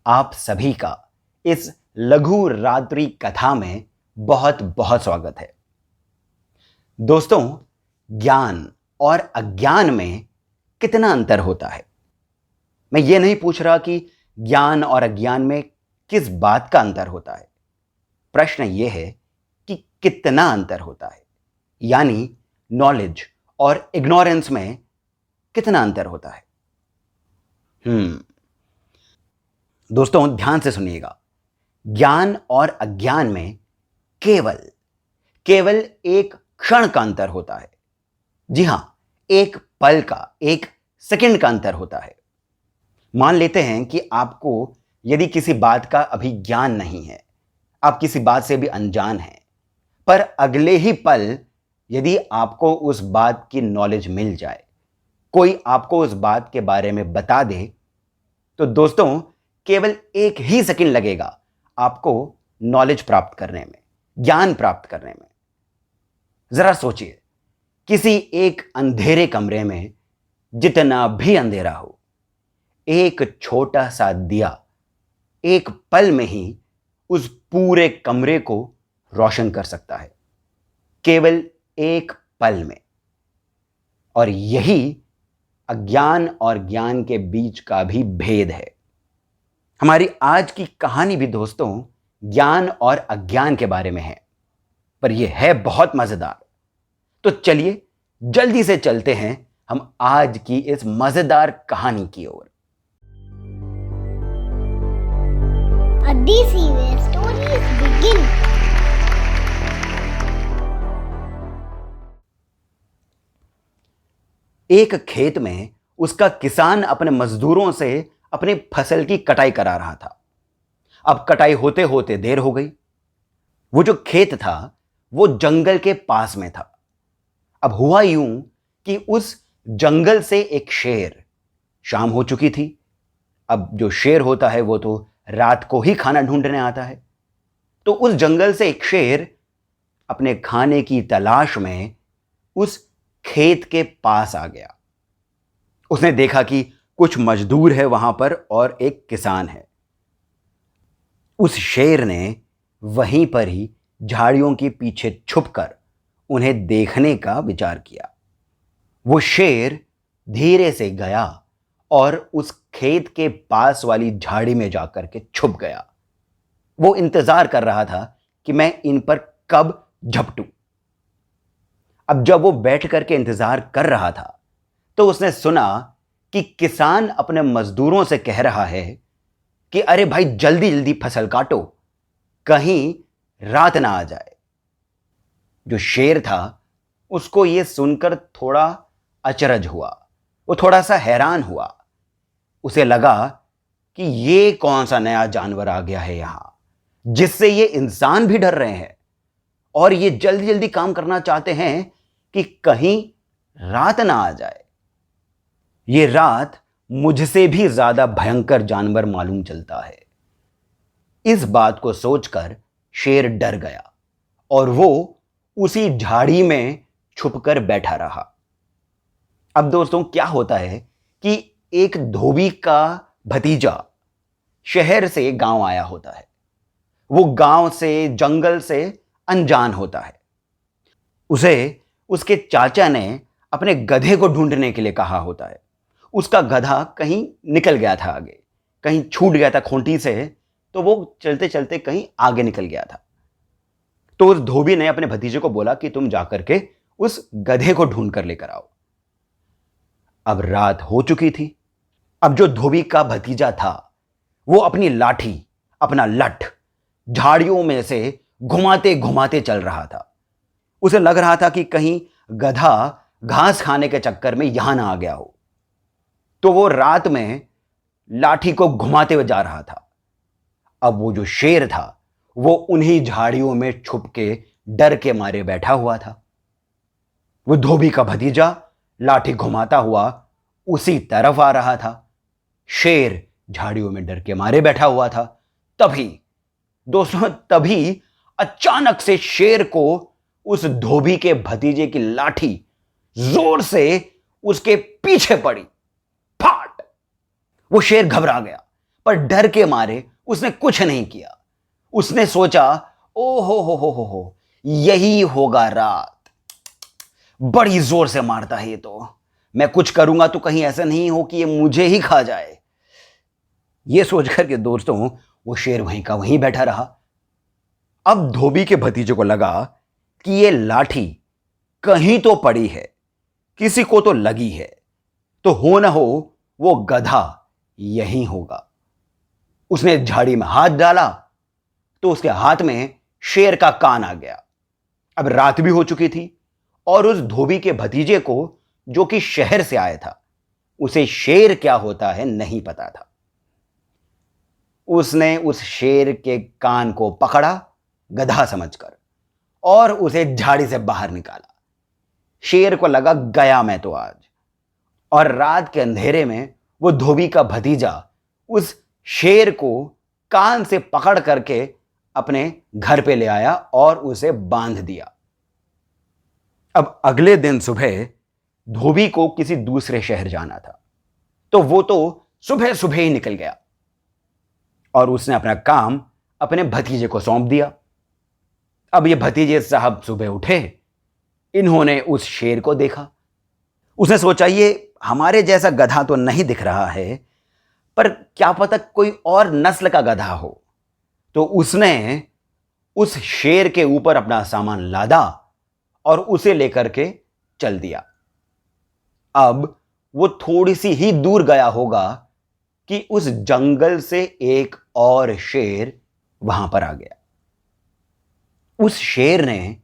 आप सभी का इस लघु रात्रि कथा में बहुत बहुत स्वागत है। दोस्तों, ज्ञान और अज्ञान में कितना अंतर होता है? मैं ये नहीं पूछ रहा कि ज्ञान और अज्ञान में किस बात का अंतर होता है। प्रश्न ये है कि कितना अंतर होता है, यानी नॉलेज और इग्नोरेंस में कितना अंतर होता है। दोस्तों, ध्यान से सुनिएगा। ज्ञान और अज्ञान में केवल एक क्षण का अंतर होता है। जी हां, एक पल का, एक सेकंड का अंतर होता है। मान लेते हैं कि आपको यदि किसी बात का अभी ज्ञान नहीं है, आप किसी बात से भी अनजान हैं, पर अगले ही पल यदि आपको उस बात की नॉलेज मिल जाए, कोई आपको उस बात के बारे में बता दे, तो दोस्तों केवल एक ही सेकंड लगेगा आपको नॉलेज प्राप्त करने में, ज्ञान प्राप्त करने में। जरा सोचिए, किसी एक अंधेरे कमरे में जितना भी अंधेरा हो, एक छोटा सा दिया एक पल में ही उस पूरे कमरे को रोशन कर सकता है, केवल एक पल में। और यही अज्ञान और ज्ञान के बीच का भी भेद है। हमारी आज की कहानी भी दोस्तों ज्ञान और अज्ञान के बारे में है, पर यह है बहुत मजेदार। तो चलिए जल्दी से चलते हैं हम आज की इस मजेदार कहानी की ओर। एक खेत में उसका किसान अपने मजदूरों से अपनी फसल की कटाई करा रहा था। अब कटाई होते होते देर हो गई। वो जो खेत था वो जंगल के पास में था। अब हुआ यूं कि उस जंगल से एक शेर, शाम हो चुकी थी। अब जो शेर होता है वो तो रात को ही खाना ढूंढने आता है। तो उस जंगल से एक शेर अपने खाने की तलाश में उस खेत के पास आ गया। उसने देखा कि कुछ मजदूर है वहां पर और एक किसान है। उस शेर ने वहीं पर ही झाड़ियों के पीछे छुपकर उन्हें देखने का विचार किया। वो शेर धीरे से गया और उस खेत के पास वाली झाड़ी में जाकर के छुप गया। वो इंतजार कर रहा था कि मैं इन पर कब झपटूं। अब जब वो बैठ करके इंतजार कर रहा था तो उसने सुना कि किसान अपने मजदूरों से कह रहा है कि अरे भाई, जल्दी जल्दी फसल काटो, कहीं रात ना आ जाए। जो शेर था उसको यह सुनकर थोड़ा अचरज हुआ, वो थोड़ा सा हैरान हुआ। उसे लगा कि ये कौन सा नया जानवर आ गया है यहां, जिससे ये इंसान भी डर रहे हैं और ये जल्दी जल्दी काम करना चाहते हैं कि कहीं रात ना आ जाए। ये रात मुझसे भी ज्यादा भयंकर जानवर मालूम चलता है। इस बात को सोचकर शेर डर गया और वो उसी झाड़ी में छुपकर बैठा रहा। अब दोस्तों क्या होता है कि एक धोबी का भतीजा शहर से गांव आया होता है। वो गांव से, जंगल से अनजान होता है। उसे उसके चाचा ने अपने गधे को ढूंढने के लिए कहा होता है। उसका गधा कहीं निकल गया था आगे, कहीं छूट गया था खूंटी से, तो वो चलते चलते कहीं आगे निकल गया था। तो उस धोबी ने अपने भतीजे को बोला कि तुम जाकर के उस गधे को ढूंढ कर लेकर आओ। अब रात हो चुकी थी। अब जो धोबी का भतीजा था वो अपनी लाठी, अपना लठ झाड़ियों में से घुमाते घुमाते चल रहा था। उसे लग रहा था कि कहीं गधा घास खाने के चक्कर में यहां ना आ गया हो। तो वो रात में लाठी को घुमाते हुए जा रहा था। अब वो जो शेर था वो उन्हीं झाड़ियों में छुप के डर के मारे बैठा हुआ था। वो धोबी का भतीजा लाठी घुमाता हुआ उसी तरफ आ रहा था। शेर झाड़ियों में डर के मारे बैठा हुआ था। तभी अचानक से शेर को उस धोबी के भतीजे की लाठी जोर से उसके पीछे पड़ी। फाट! वो शेर घबरा गया, पर डर के मारे उसने कुछ नहीं किया। उसने सोचा, ओ हो, यही होगा रात। बड़ी जोर से मारता है ये तो, मैं कुछ करूंगा तो कहीं ऐसा नहीं हो कि ये मुझे ही खा जाए। ये सोचकर के दोस्तों वो शेर वहीं का वहीं बैठा रहा। अब धोबी के भतीजे को लगा कि ये लाठी कहीं तो पड़ी है, किसी को तो लगी है, तो हो ना हो वो गधा यहीं होगा। उसने झाड़ी में हाथ डाला तो उसके हाथ में शेर का कान आ गया। अब रात भी हो चुकी थी और उस धोबी के भतीजे को, जो कि शहर से आया था, उसे शेर क्या होता है नहीं पता था। उसने उस शेर के कान को पकड़ा गधा समझकर और उसे झाड़ी से बाहर निकाला। शेर को लगा गया मैं तो आज। और रात के अंधेरे में वो धोबी का भतीजा उस शेर को कान से पकड़ करके अपने घर पे ले आया और उसे बांध दिया। अब अगले दिन सुबह धोबी को किसी दूसरे शहर जाना था, तो वो तो सुबह सुबह ही निकल गया और उसने अपना काम अपने भतीजे को सौंप दिया। अब ये भतीजे साहब सुबह उठे, इन्होंने उस शेर को देखा। उसने सोचा ये हमारे जैसा गधा तो नहीं दिख रहा है, पर क्या पता कोई और नस्ल का गधा हो। तो उसने उस शेर के ऊपर अपना सामान लादा और उसे लेकर के चल दिया। अब वो थोड़ी सी ही दूर गया होगा कि उस जंगल से एक और शेर वहां पर आ गया। उस शेर ने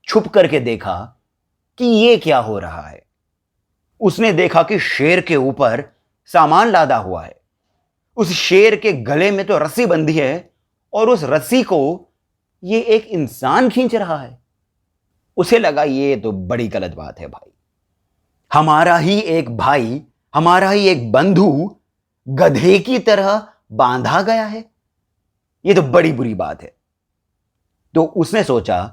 छुप करके देखा कि ये क्या हो रहा है। उसने देखा कि शेर के ऊपर सामान लादा हुआ है। उस शेर के गले में तो रस्सी बंधी है और उस रस्सी को ये एक इंसान खींच रहा है। उसे लगा ये तो बड़ी गलत बात है भाई, हमारा ही एक भाई, हमारा ही एक बंधु गधे की तरह बांधा गया है, ये तो बड़ी बुरी बात है। तो उसने सोचा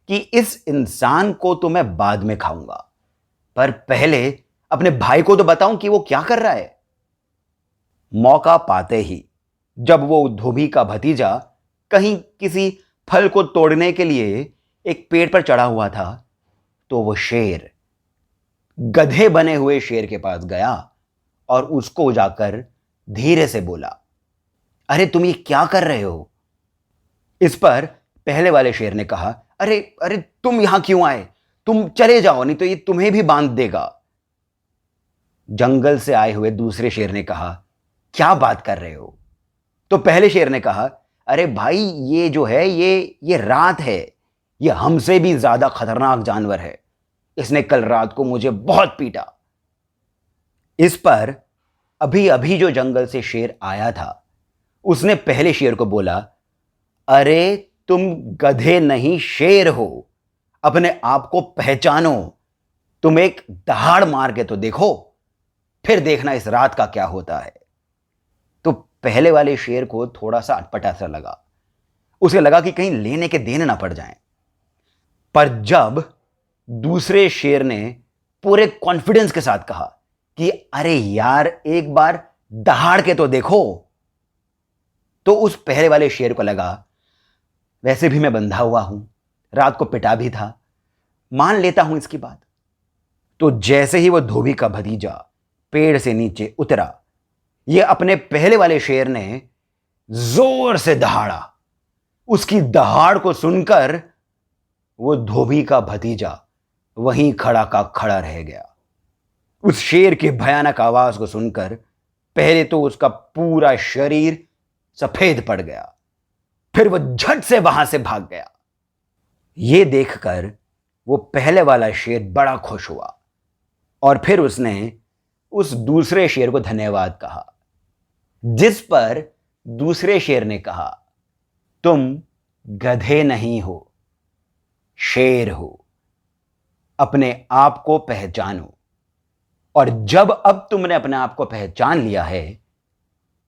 कि इस इंसान को तो मैं बाद में खाऊंगा, पर पहले अपने भाई को तो बताऊं कि वो क्या कर रहा है। मौका पाते ही जब वो धोबी का भतीजा कहीं किसी फल को तोड़ने के लिए एक पेड़ पर चढ़ा हुआ था, तो वो शेर गधे बने हुए शेर के पास गया और उसको जाकर धीरे से बोला, अरे तुम ये क्या कर रहे हो। इस पर पहले वाले शेर ने कहा, अरे अरे तुम यहां क्यों आए, तुम चले जाओ नहीं तो ये तुम्हें भी बांध देगा। जंगल से आए हुए दूसरे शेर ने कहा, क्या बात कर रहे हो। तो पहले शेर ने कहा, अरे भाई ये जो है ये रात है, ये हमसे भी ज्यादा खतरनाक जानवर है, इसने कल रात को मुझे बहुत पीटा। इस पर अभी अभी जो जंगल से शेर आया था उसने पहले शेर को बोला, अरे तुम गधे नहीं शेर हो, अपने आप को पहचानो, तुम एक दहाड़ मार के तो देखो, फिर देखना इस रात का क्या होता है। तो पहले वाले शेर को थोड़ा सा अटपटा सा लगा, उसे लगा कि कहीं लेने के देने ना पड़ जाएं। पर जब दूसरे शेर ने पूरे कॉन्फिडेंस के साथ कहा कि अरे यार एक बार दहाड़ के तो देखो, तो उस पहले वाले शेर को लगा वैसे भी मैं बंधा हुआ हूं, रात को पिटा भी था, मान लेता हूं इसकी बात। तो जैसे ही वह धोबी का भतीजा पेड़ से नीचे उतरा, यह अपने पहले वाले शेर ने जोर से दहाड़ा। उसकी दहाड़ को सुनकर वो धोबी का भतीजा वहीं खड़ा का खड़ा रह गया। उस शेर की भयानक आवाज को सुनकर पहले तो उसका पूरा शरीर सफेद पड़ गया, फिर वह झट से वहां से भाग गया। यह देखकर वो पहले वाला शेर बड़ा खुश हुआ और फिर उसने उस दूसरे शेर को धन्यवाद कहा, जिस पर दूसरे शेर ने कहा, तुम गधे नहीं हो, शेर हो, अपने आप को पहचानो, और जब अब तुमने अपने आप को पहचान लिया है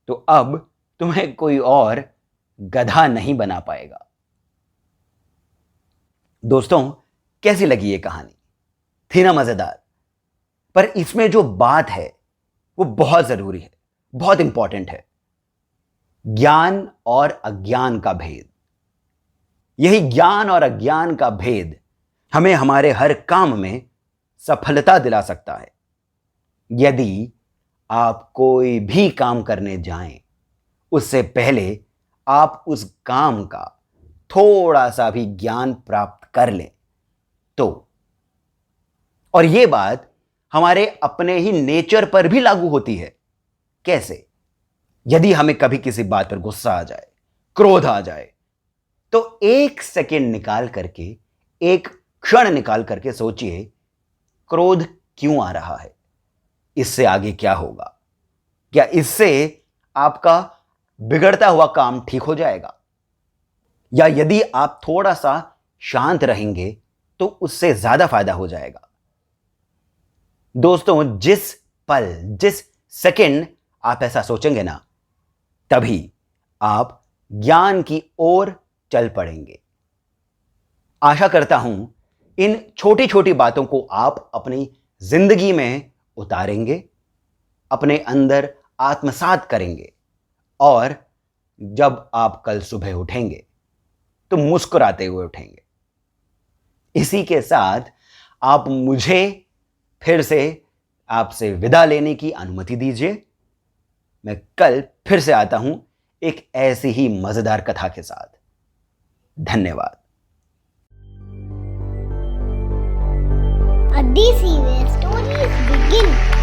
तो अब तुम्हें कोई और गधा नहीं बना पाएगा। दोस्तों कैसी लगी ये कहानी, थी ना मजेदार। पर इसमें जो बात है वो बहुत जरूरी है, बहुत इंपॉर्टेंट है। ज्ञान और अज्ञान का भेद। यही ज्ञान और अज्ञान का भेद हमें हमारे हर काम में सफलता दिला सकता है। यदि आप कोई भी काम करने जाएं, उससे पहले आप उस काम का थोड़ा सा भी ज्ञान प्राप्त कर लें तो। और यह बात हमारे अपने ही नेचर पर भी लागू होती है। कैसे? यदि हमें कभी किसी बात पर गुस्सा आ जाए, क्रोध आ जाए, तो एक सेकेंड निकाल करके, एक क्षण निकाल करके सोचिए, क्रोध क्यों आ रहा है? इससे आगे क्या होगा? क्या इससे आपका बिगड़ता हुआ काम ठीक हो जाएगा? या यदि आप थोड़ा सा शांत रहेंगे तो उससे ज्यादा फायदा हो जाएगा। दोस्तों, जिस पल, जिस सेकंड आप ऐसा सोचेंगे ना, तभी आप ज्ञान की ओर चल पड़ेंगे। आशा करता हूं इन छोटी छोटी बातों को आप अपनी जिंदगी में उतारेंगे, अपने अंदर आत्मसात करेंगे, और जब आप कल सुबह उठेंगे तो मुस्कुराते हुए उठेंगे। इसी के साथ आप मुझे फिर से आपसे विदा लेने की अनुमति दीजिए। मैं कल फिर से आता हूं एक ऐसी ही मजेदार कथा के साथ। धन्यवाद। A DC where stories begin.